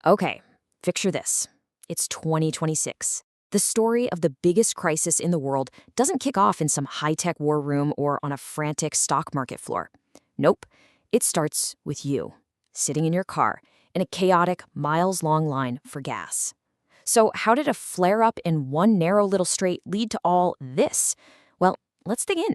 Okay, picture this. It's 2026. The story of the biggest crisis in the world doesn't kick off in some high-tech war room or on a frantic stock market floor. Nope, it starts with you, sitting in your car in a chaotic, miles-long line for gas. So how did a flare-up in one narrow little strait lead to all this? Well, let's dig in.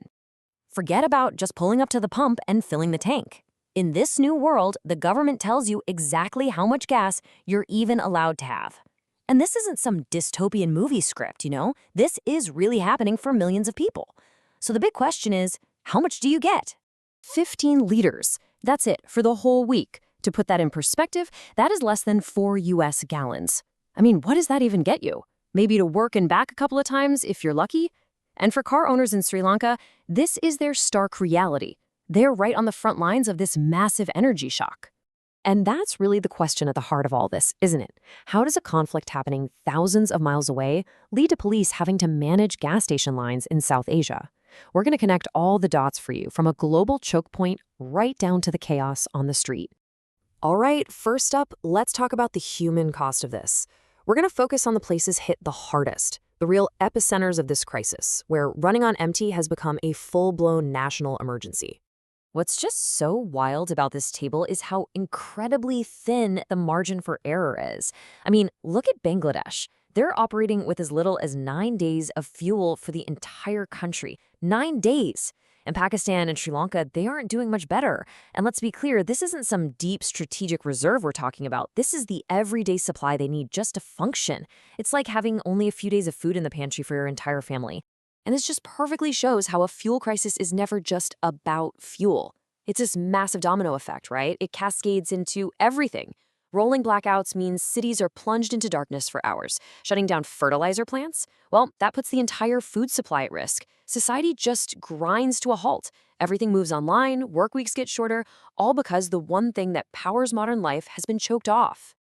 Forget about just pulling up to the pump and filling the tank. In this new world, the government tells you exactly how much gas you're even allowed to have. And this isn't some dystopian movie script, you know? This is really happening for millions of people. So the big question is, how much do you get? 15 liters. That's it for the whole week. To put that in perspective, that is less than 4 US gallons. I mean, what does that even get you? Maybe to work and back a couple of times if you're lucky? And for car owners in Sri Lanka, this is their stark reality. They're right on the front lines of this massive energy shock. And that's really the question at the heart of all this, isn't it? How does a conflict happening thousands of miles away lead to police having to manage gas station lines in South Asia? We're going to connect all the dots for you, from a global choke point right down to the chaos on the street. All right, first up, let's talk about the human cost of this. We're going to focus on the places hit the hardest, the real epicenters of this crisis, where running on empty has become a full-blown national emergency. What's just so wild about this table is how incredibly thin the margin for error is. I mean, look at Bangladesh. They're operating with as little as 9 days of fuel for the entire country. 9 days! And Pakistan and Sri Lanka, they aren't doing much better. And let's be clear, this isn't some deep strategic reserve we're talking about. This is the everyday supply they need just to function. It's like having only a few days of food in the pantry for your entire family. And this just perfectly shows how a fuel crisis is never just about fuel. It's this massive domino effect, right? It cascades into everything. Rolling blackouts means cities are plunged into darkness for hours. Shutting down fertilizer plants? Well, that puts the entire food supply at risk. Society just grinds to a halt. Everything moves online, work weeks get shorter, all because the one thing that powers modern life has been choked off.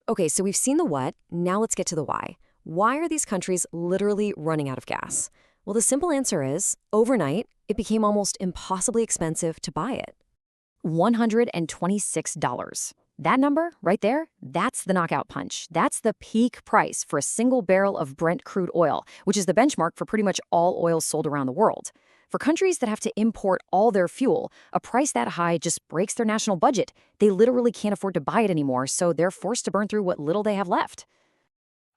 Okay, so we've seen the what, now let's get to the why. Why are these countries literally running out of gas? Well, the simple answer is, overnight, it became almost impossibly expensive to buy it. $126. That number right there, that's the knockout punch. That's the peak price for a single barrel of Brent crude oil, which is the benchmark for pretty much all oil sold around the world. For countries that have to import all their fuel, a price that high just breaks their national budget. They literally can't afford to buy it anymore, so they're forced to burn through what little they have left.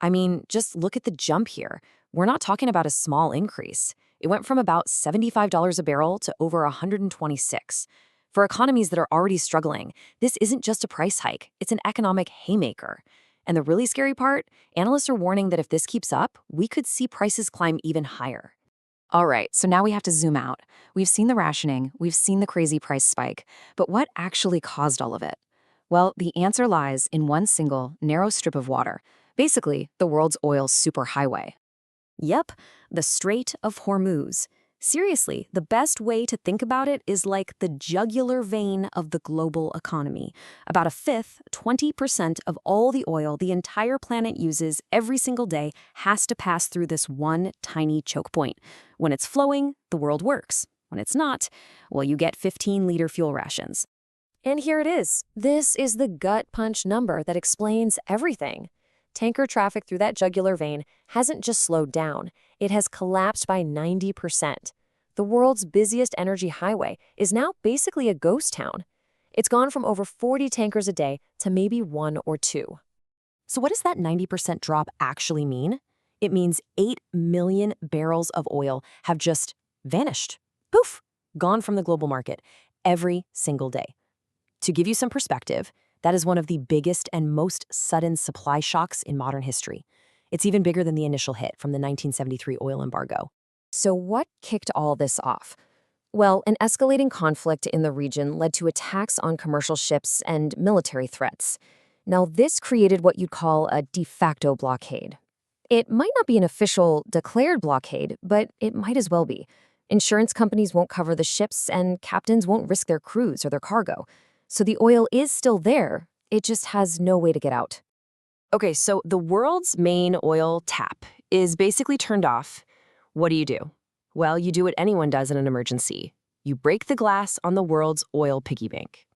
I mean, just look at the jump here. We're not talking about a small increase. It went from about $75 a barrel to over $126. For economies that are already struggling, this isn't just a price hike, it's an economic haymaker. And the really scary part, analysts are warning that if this keeps up, we could see prices climb even higher. All right, so now we have to zoom out. We've seen the rationing, we've seen the crazy price spike, but what actually caused all of it? Well, the answer lies in one single, narrow strip of water, basically the world's oil superhighway. Yep, the Strait of Hormuz. Seriously, the best way to think about it is like the jugular vein of the global economy. About a fifth, 20% of all the oil the entire planet uses every single day has to pass through this one tiny choke point. When it's flowing, the world works. When it's not, well, you get 15-liter fuel rations. And here it is. This is the gut punch number that explains everything. Tanker traffic through that jugular vein hasn't just slowed down, it has collapsed by 90%. The world's busiest energy highway is now basically a ghost town. It's gone from over 40 tankers a day to maybe 1 or 2. So what does that 90% drop actually mean? It means 8 million barrels of oil have just vanished. Poof! Gone from the global market every single day. To give you some perspective, that is one of the biggest and most sudden supply shocks in modern history. It's even bigger than the initial hit from the 1973 oil embargo. So what kicked all this off? Well, an escalating conflict in the region led to attacks on commercial ships and military threats. Now, this created what you'd call a de facto blockade. It might not be an official declared blockade, but it might as well be. Insurance companies won't cover the ships, and captains won't risk their crews or their cargo. So the oil is still there, it just has no way to get out. Okay, so the world's main oil tap is basically turned off. What do? Well, you do what anyone does in an emergency. You break the glass on the world's oil piggy bank.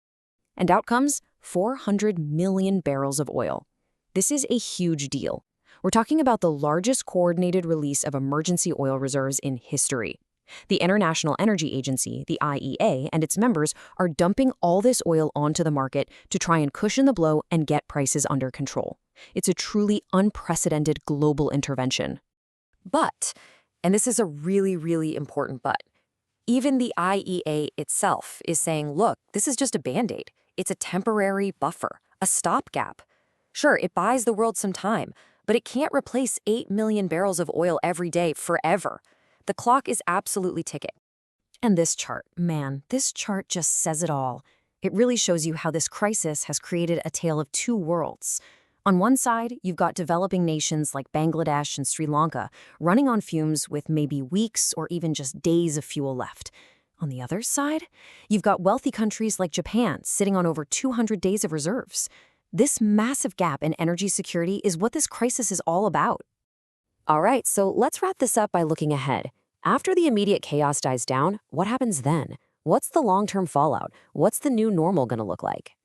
And out comes 400 million barrels of oil. This is a huge deal. We're talking about the largest coordinated release of emergency oil reserves in history. The International Energy Agency, the IEA, and its members are dumping all this oil onto the market to try and cushion the blow and get prices under control. It's a truly unprecedented global intervention. But, and this is a really, really important but, even the IEA itself is saying, look, this is just a Band-Aid. It's a temporary buffer, a stopgap. Sure, it buys the world some time, but it can't replace 8 million barrels of oil every day forever. The clock is absolutely ticking. And this chart, man, this chart just says it all. It really shows you how this crisis has created a tale of two worlds. On one side, you've got developing nations like Bangladesh and Sri Lanka running on fumes with maybe weeks or even just days of fuel left. On the other side, you've got wealthy countries like Japan sitting on over 200 days of reserves. This massive gap in energy security is what this crisis is all about. All right, so let's wrap this up by looking ahead. After the immediate chaos dies down, what happens then? What's the long-term fallout? What's the new normal going to look like?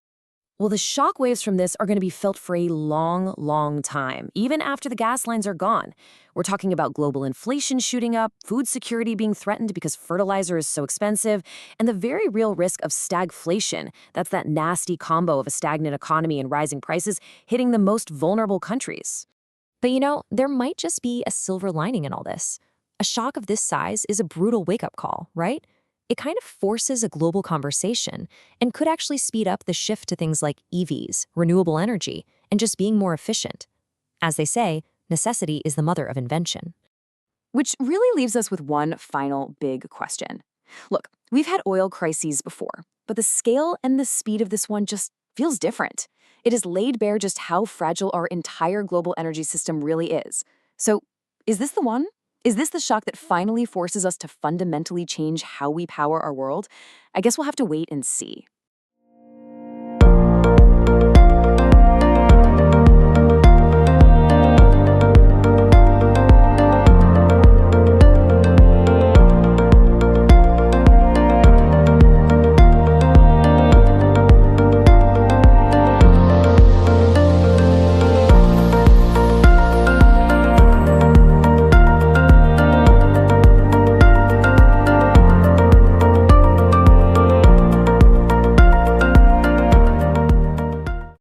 Well, the shock waves from this are going to be felt for a long, long time, even after the gas lines are gone. We're talking about global inflation shooting up, food security being threatened because fertilizer is so expensive, and the very real risk of stagflation. That's that nasty combo of a stagnant economy and rising prices hitting the most vulnerable countries. But you know, there might just be a silver lining in all this. A shock of this size is a brutal wake-up call, right? It kind of forces a global conversation and could actually speed up the shift to things like EVs, renewable energy, and just being more efficient. As they say, necessity is the mother of invention. Which really leaves us with one final big question. Look, we've had oil crises before, but the scale and the speed of this one just feels different. It has laid bare just how fragile our entire global energy system really is. So, is this the one? Is this the shock that finally forces us to fundamentally change how we power our world? I guess we'll have to wait and see.